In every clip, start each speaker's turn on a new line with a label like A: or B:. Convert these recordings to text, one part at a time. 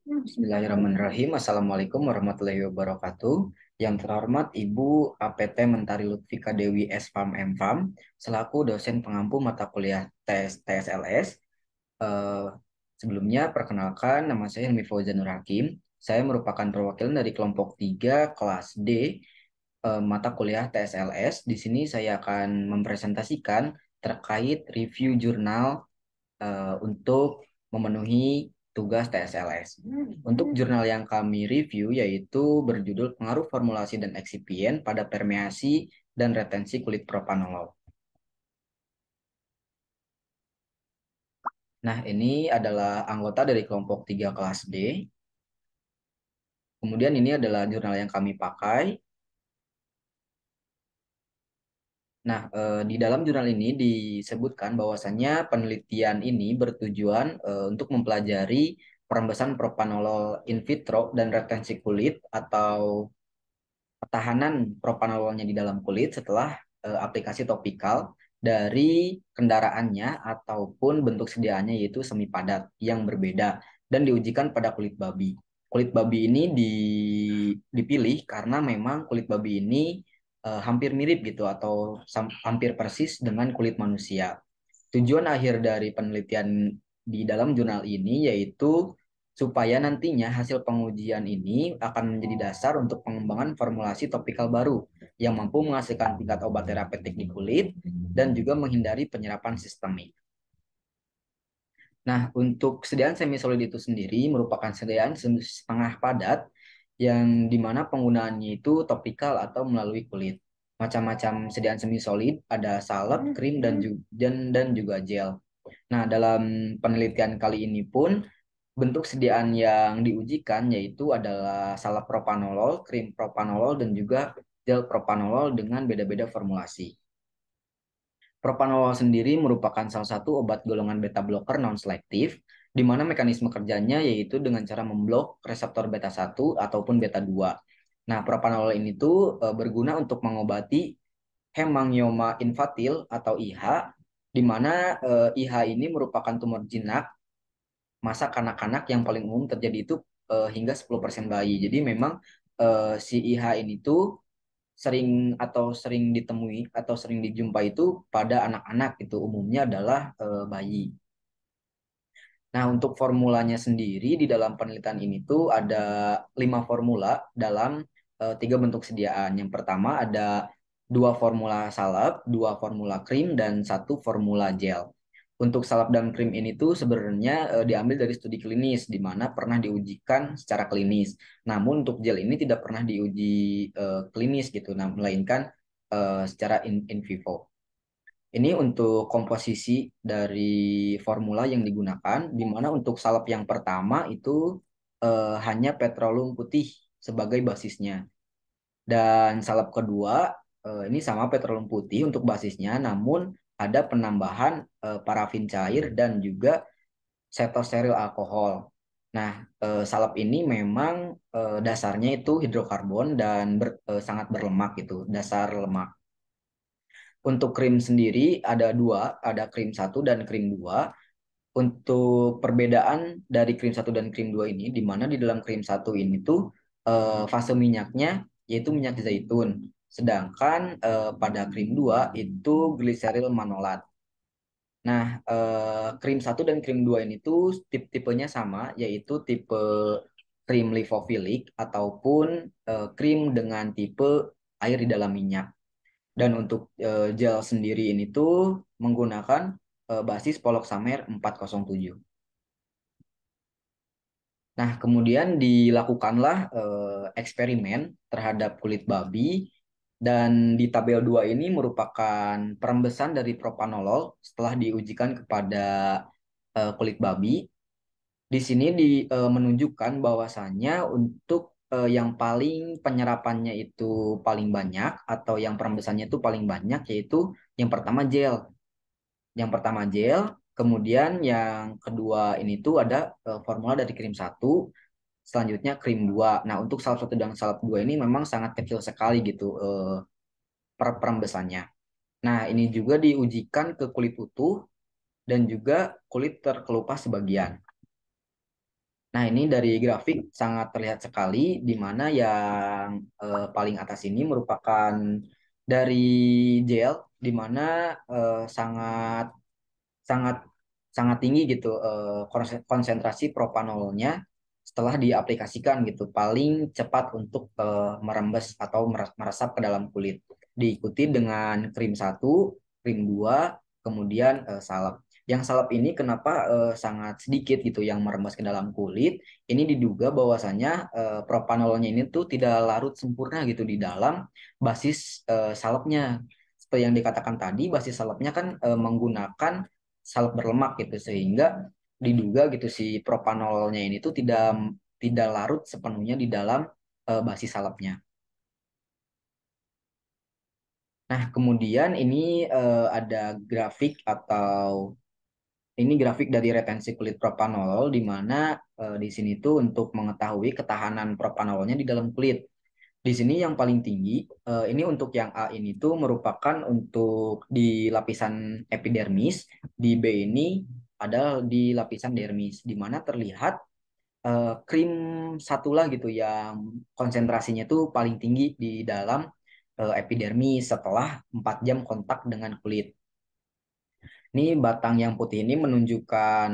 A: Bismillahirrahmanirrahim. Assalamualaikum warahmatullahi wabarakatuh. Yang terhormat Ibu APT Mentari Lutfika Dewi S.Farm M.Farm selaku dosen pengampu mata kuliah TSLS. Eh, Sebelumnya perkenalkan nama saya Hilmi Fauzanur Hakim. Saya merupakan perwakilan dari kelompok 3 kelas D mata kuliah TSLS. Di sini saya akan mempresentasikan terkait review jurnal untuk memenuhi tugas TSLS. Untuk jurnal yang kami review yaitu berjudul Pengaruh Formulasi dan Eksipien pada Permeasi dan Retensi Kulit Propanolol. Nah, ini adalah anggota dari kelompok 3 kelas D. Kemudian ini adalah jurnal yang kami pakai. Nah, di dalam jurnal ini disebutkan bahwasannya penelitian ini bertujuan untuk mempelajari perembesan propanolol in vitro dan retensi kulit atau pertahanan propanololnya di dalam kulit setelah aplikasi topikal dari kendaraannya ataupun bentuk sediaannya yaitu semi padat yang berbeda dan diujikan pada kulit babi. Kulit babi ini dipilih karena memang kulit babi ini hampir mirip gitu atau hampir persis dengan kulit manusia. Tujuan akhir dari penelitian di dalam jurnal ini yaitu supaya nantinya hasil pengujian ini akan menjadi dasar untuk pengembangan formulasi topikal baru yang mampu menghasilkan tingkat obat terapeutik di kulit dan juga menghindari penyerapan sistemik. Nah, untuk sediaan semisolid itu sendiri merupakan sediaan setengah padat yang dimana penggunaannya itu topikal atau melalui kulit. Macam-macam sediaan semisolid ada salep, krim, dan juga gel. Nah, dalam penelitian kali ini pun bentuk sediaan yang diujikan yaitu adalah salep propanolol, krim propanolol, dan juga gel propanolol dengan beda-beda formulasi. Propanolol sendiri merupakan salah satu obat golongan beta blocker non-selektif, di mana mekanisme kerjanya yaitu dengan cara memblok reseptor beta 1 ataupun beta 2. Nah, propanolol ini tuh berguna untuk mengobati hemangioma infantil atau IH, di mana IH ini merupakan tumor jinak masa kanak-kanak yang paling umum terjadi itu hingga 10% bayi. Jadi memang si IH ini tuh sering ditemui atau sering dijumpai itu pada anak-anak itu umumnya adalah bayi. Nah, untuk formulanya sendiri di dalam penelitian ini tuh ada 5 formula dalam 3 bentuk sediaan. Yang pertama ada 2 formula salep, 2 formula krim, dan 1 formula gel. Untuk salep dan krim ini tuh sebenarnya diambil dari studi klinis di mana pernah diujikan secara klinis. Namun untuk gel ini tidak pernah diuji klinis gitu, nah, melainkan secara in vivo. Ini untuk komposisi dari formula yang digunakan, di mana untuk salep yang pertama itu hanya petroleum putih sebagai basisnya. Dan salep kedua ini sama petroleum putih untuk basisnya, namun ada penambahan parafin cair dan juga cetosteril alkohol. Nah, salep ini memang dasarnya itu hidrokarbon dan sangat berlemak gitu, dasar lemak. Untuk krim sendiri ada dua, ada krim satu dan krim 2. Untuk perbedaan dari krim satu dan krim 2 ini, di mana di dalam krim satu ini tuh fase minyaknya yaitu minyak zaitun. Sedangkan pada krim 2 itu gliseril manolat. Nah, krim satu dan krim 2 ini tuh tipenya sama, yaitu tipe krim lipofilik ataupun krim dengan tipe air di dalam minyak. Dan untuk gel sendiri ini tuh menggunakan basis Poloxamer 407. Nah, kemudian dilakukanlah eksperimen terhadap kulit babi dan di tabel 2 ini merupakan perembesan dari propanolol setelah diujikan kepada kulit babi. Di sini menunjukkan bahwasannya untuk yang paling penyerapannya itu paling banyak atau yang perembesannya itu paling banyak yaitu yang pertama gel. Yang pertama gel, kemudian yang kedua ini tuh ada formula dari krim satu, selanjutnya krim 2. Nah, untuk salep satu dan salep 2 ini memang sangat kecil sekali gitu perembesannya. Nah, ini juga diujikan ke kulit utuh dan juga kulit terkelupas sebagian. Nah, ini dari grafik sangat terlihat sekali di mana yang paling atas ini merupakan dari gel di mana sangat sangat sangat tinggi gitu konsentrasi propanololnya setelah diaplikasikan gitu paling cepat untuk merembes atau meresap ke dalam kulit diikuti dengan krim satu, krim 2, kemudian salep. Yang salep ini kenapa sangat sedikit gitu yang merembes ke dalam kulit? Ini diduga bahwasanya propanololnya ini tuh tidak larut sempurna gitu di dalam basis salepnya. Seperti yang dikatakan tadi, basis salepnya kan menggunakan salep berlemak gitu sehingga diduga gitu si propanololnya ini tuh tidak tidak larut sepenuhnya di dalam basis salepnya. Nah, kemudian ini ada grafik atau ini grafik dari retensi kulit propanolol di mana di sini tuh untuk mengetahui ketahanan propanololnya di dalam kulit. Di sini yang paling tinggi, ini untuk yang A ini tuh merupakan untuk di lapisan epidermis, di B ini ada di lapisan dermis, di mana terlihat krim satulah gitu yang konsentrasinya tuh paling tinggi di dalam epidermis setelah 4 jam kontak dengan kulit. Ini batang yang putih ini menunjukkan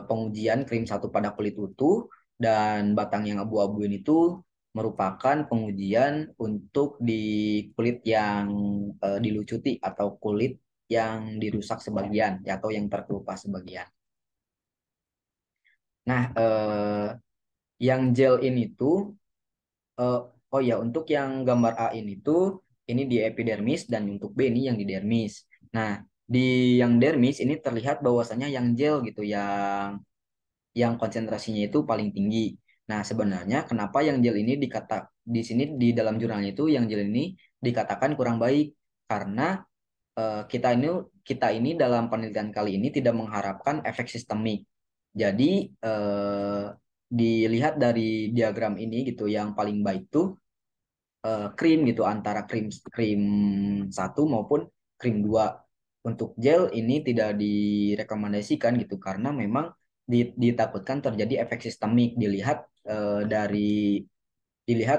A: pengujian krim satu pada kulit utuh dan batang yang abu-abu ini tuh merupakan pengujian untuk di kulit yang dilucuti atau kulit yang dirusak sebagian ya, atau yang terkelupas sebagian. Nah, yang gel ini tuh eh, oh ya, untuk yang gambar A ini tuh ini di epidermis dan untuk B ini yang di dermis. Nah, di yang dermis ini terlihat bahwasanya yang gel gitu yang konsentrasinya itu paling tinggi. Nah, sebenarnya kenapa yang gel ini di sini di dalam jurnalnya itu yang gel ini dikatakan kurang baik karena eh, kita ini kita ini dalam penelitian kali ini tidak mengharapkan efek sistemik. Jadi dilihat dari diagram ini gitu yang paling baik tuh krim gitu antara krim krim satu maupun krim 2. Untuk gel ini tidak direkomendasikan gitu karena memang ditakutkan terjadi efek sistemik dilihat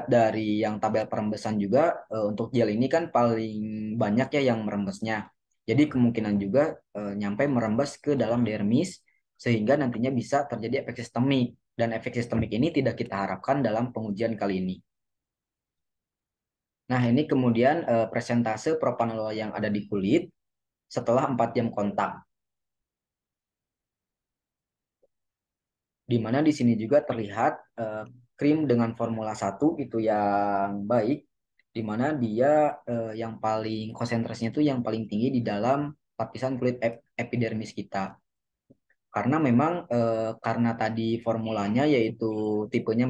A: dari yang tabel perembesan juga untuk gel ini kan paling banyak ya yang merembesnya. Jadi kemungkinan juga nyampe merembes ke dalam dermis sehingga nantinya bisa terjadi efek sistemik dan efek sistemik ini tidak kita harapkan dalam pengujian kali ini. Nah, ini kemudian presentase propanolol yang ada di kulit setelah 4 jam kontak. Di mana di sini juga terlihat krim dengan formula satu itu yang baik, di mana dia yang paling konsentrasinya itu yang paling tinggi di dalam lapisan kulit epidermis kita. Karena memang karena tadi formulanya yaitu tipenya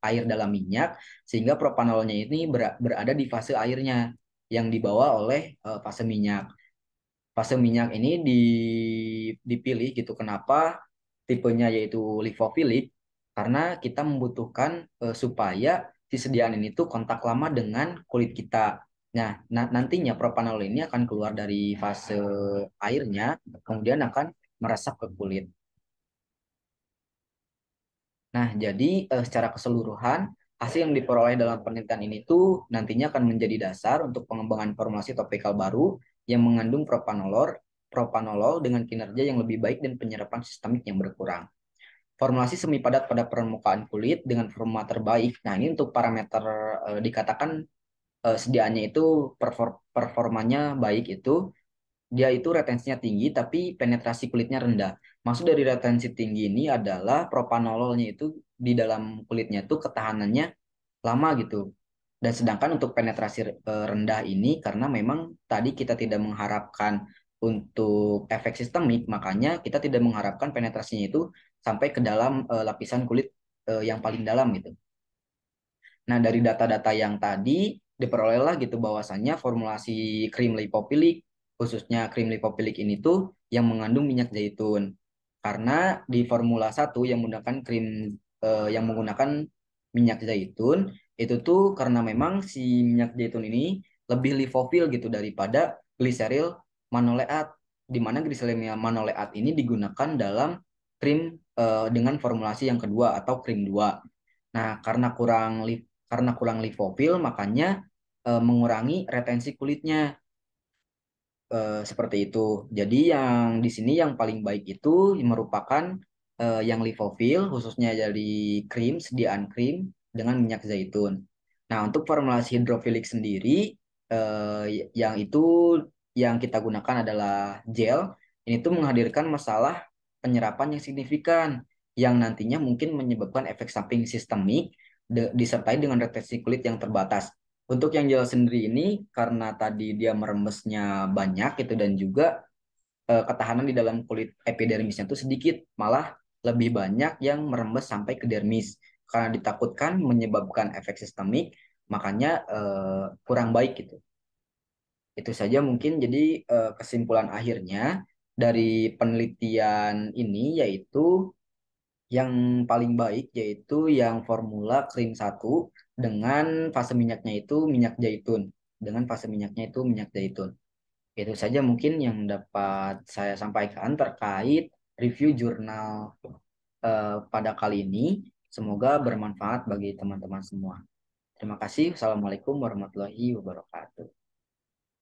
A: air dalam minyak, sehingga propanololnya ini berada di fase airnya yang dibawa oleh fase minyak. Fase minyak ini dipilih gitu. Kenapa tipenya yaitu lipofilik? Karena kita membutuhkan supaya si sediaan ini tuh kontak lama dengan kulit kita. Nah, nantinya propanol ini akan keluar dari fase airnya, kemudian akan meresap ke kulit. Nah, jadi secara keseluruhan hasil yang diperoleh dalam penelitian ini tuh nantinya akan menjadi dasar untuk pengembangan formulasi topikal baru yang mengandung propanolol dengan kinerja yang lebih baik dan penyerapan sistemik yang berkurang. Formulasi semi padat pada permukaan kulit dengan performa terbaik. Nah, ini untuk parameter dikatakan sediaannya itu performanya baik itu dia itu retensinya tinggi tapi penetrasi kulitnya rendah. Maksud dari retensi tinggi ini adalah propanololnya itu di dalam kulitnya itu ketahanannya lama gitu. Dan sedangkan untuk penetrasi rendah ini karena memang tadi kita tidak mengharapkan untuk efek sistemik, makanya kita tidak mengharapkan penetrasinya itu sampai ke dalam lapisan kulit yang paling dalam gitu. Nah, dari data-data yang tadi diperolehlah gitu bahwasannya formulasi krim lipopilik, khususnya krim lipopilik ini tuh yang mengandung minyak zaitun. Karena di formula satu yang menggunakan minyak zaitun itu tuh karena memang si minyak zaitun ini lebih lipofil gitu daripada gliseril manoleat, di mana gliseril manoleat ini digunakan dalam krim dengan formulasi yang kedua atau krim 2. Nah, karena kurang lipofil makanya mengurangi retensi kulitnya. Seperti itu. Jadi yang di sini yang paling baik itu merupakan yang livofil, khususnya dari krim, sediaan krim dengan minyak zaitun. Nah, untuk formulasi hidrofilik sendiri, yang itu yang kita gunakan adalah gel. Ini tuh menghadirkan masalah penyerapan yang signifikan, yang nantinya mungkin menyebabkan efek samping sistemik disertai dengan retensi kulit yang terbatas. Untuk yang gel sendiri ini karena tadi dia merembesnya banyak gitu dan juga ketahanan di dalam kulit epidermisnya itu sedikit, malah lebih banyak yang merembes sampai ke dermis. Karena ditakutkan menyebabkan efek sistemik, makanya kurang baik gitu. Itu saja mungkin jadi kesimpulan akhirnya dari penelitian ini yaitu yang paling baik yaitu yang formula krim satu dengan fase minyaknya itu minyak zaitun. Dengan fase minyaknya itu minyak zaitun. Itu saja mungkin yang dapat saya sampaikan terkait review jurnal pada kali ini. Semoga bermanfaat bagi teman-teman semua. Terima kasih. Assalamualaikum warahmatullahi wabarakatuh.